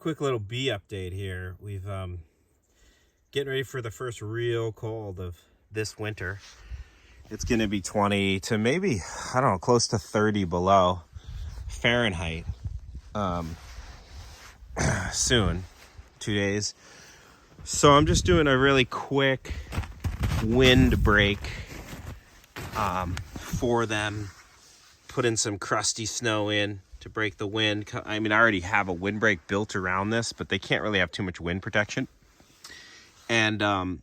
quick little bee update here. We've getting ready for the first real cold of this winter. It's going to be 20 to maybe, I don't know, close to 30 below Fahrenheit soon, 2 days. So I'm just doing a really quick wind break for them. Put in some crusty snow in to break the wind. I mean, I already have a windbreak built around this, but they can't really have too much wind protection. And I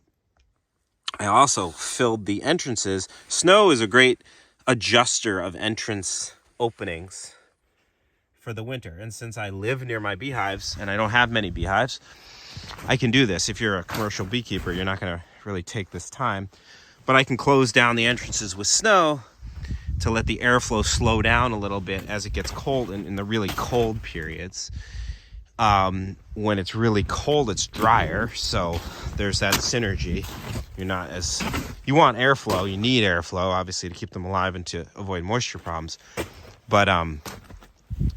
also filled the entrances. Snow is a great adjuster of entrance openings for the winter. And since I live near my beehives, and I don't have many beehives, I can do this. If you're a commercial beekeeper, you're not going to really take this time. But I can close down the entrances with snow to let the airflow slow down a little bit as it gets cold in the really cold periods. When it's really cold, it's drier, so there's that synergy. You want airflow, you need airflow, obviously, to keep them alive and to avoid moisture problems. But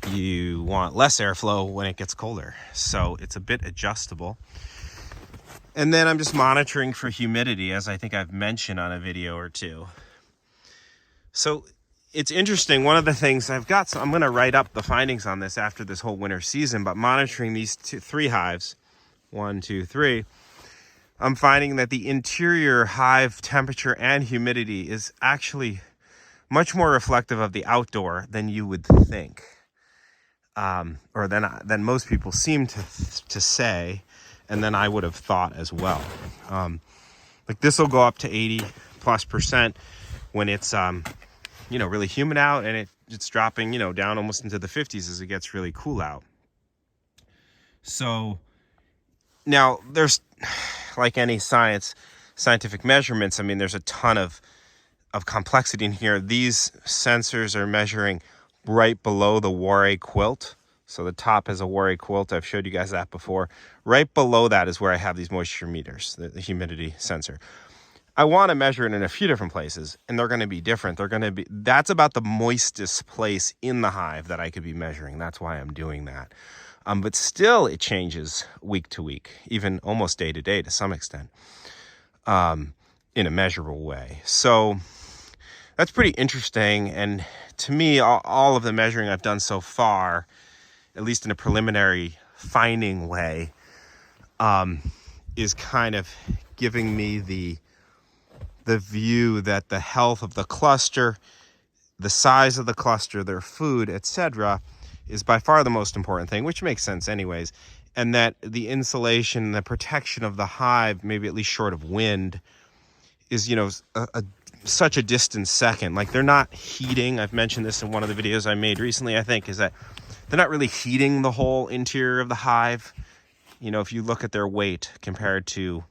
you want less airflow when it gets colder, so it's a bit adjustable. And then I'm just monitoring for humidity, as I think I've mentioned on a video or two. So it's interesting. One of the things I'm going to write up the findings on this after this whole winter season, but monitoring these three hives, 1, 2, 3, I'm finding that the interior hive temperature and humidity is actually much more reflective of the outdoor than you would think, or than most people seem to say, and then I would have thought as well. Like this will go up to 80+% when it's really humid out, and it's dropping, down almost into the 50s as it gets really cool out. So now there's, like any scientific measurements, I mean, there's a ton of complexity in here. These sensors are measuring right below the Warre quilt. So the top is a Warre quilt. I've showed you guys that before. Right below that is where I have these moisture meters, the humidity sensor. I want to measure it in a few different places, and they're going to be different. That's about the moistest place in the hive that I could be measuring. That's why I'm doing that. But still, it changes week to week, even almost day to day to some extent, in a measurable way. So that's pretty interesting. And to me, all of the measuring I've done so far, at least in a preliminary finding way, is kind of giving me the view that the health of the cluster, the size of the cluster, their food, etc., is by far the most important thing, which makes sense anyways, and that the insulation, the protection of the hive, maybe at least short of wind, is, such a distant second. Like, they're not heating. I've mentioned this in one of the videos I made recently, I think, is that they're not really heating the whole interior of the hive. If you look at their weight compared to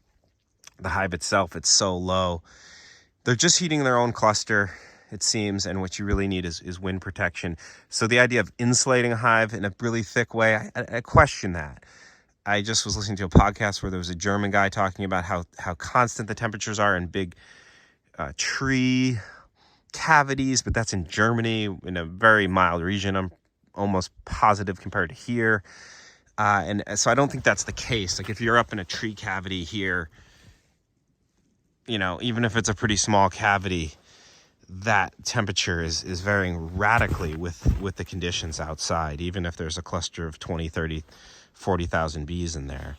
the hive itself, it's so low. They're just heating their own cluster, it seems, and what you really need is wind protection. So the idea of insulating a hive in a really thick way, I question that. I just was listening to a podcast where there was a German guy talking about how constant the temperatures are in big tree cavities, but that's in Germany, in a very mild region, I'm almost positive, compared to here. And so I don't think that's the case. Like, if you're up in a tree cavity here, even if it's a pretty small cavity, that temperature is varying radically with the conditions outside, even if there's a cluster of 20, 30, 40,000 bees in there.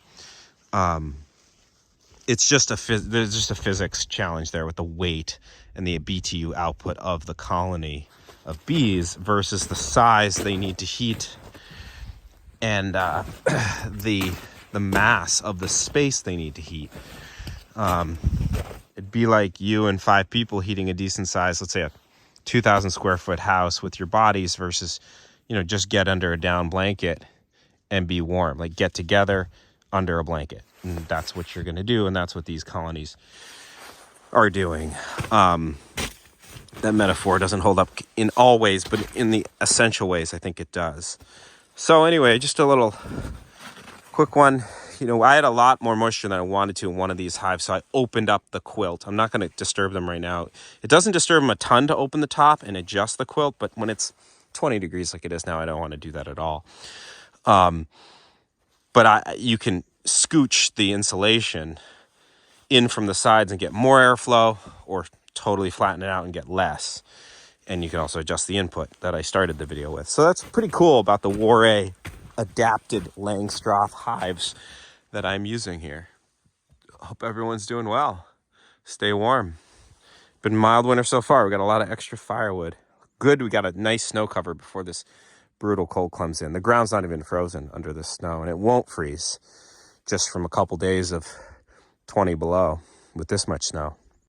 It's just there's just a physics challenge there with the weight and the BTU output of the colony of bees versus the size they need to heat and the mass of the space they need to heat. It'd be like you and 5 people heating a decent size, let's say a 2,000 square foot house with your bodies versus, just get under a down blanket and be warm. Like, get together under a blanket. And that's what you're going to do. And that's what these colonies are doing. That metaphor doesn't hold up in all ways, but in the essential ways, I think it does. So anyway, just a little quick one. I had a lot more moisture than I wanted to in one of these hives, so I opened up the quilt. I'm not going to disturb them right now. It doesn't disturb them a ton to open the top and adjust the quilt, but when it's 20 degrees like it is now, I don't want to do that at all. But But you can scooch the insulation in from the sides and get more airflow, or totally flatten it out and get less. And you can also adjust the input that I started the video with. So that's pretty cool about the Warray adapted Langstroth hives that I'm using here. Hope everyone's doing well. Stay warm. Been a mild winter so far. We got a lot of extra firewood. Good, we got a nice snow cover before this brutal cold comes in. The ground's not even frozen under the snow, and it won't freeze just from a couple days of 20 below with this much snow.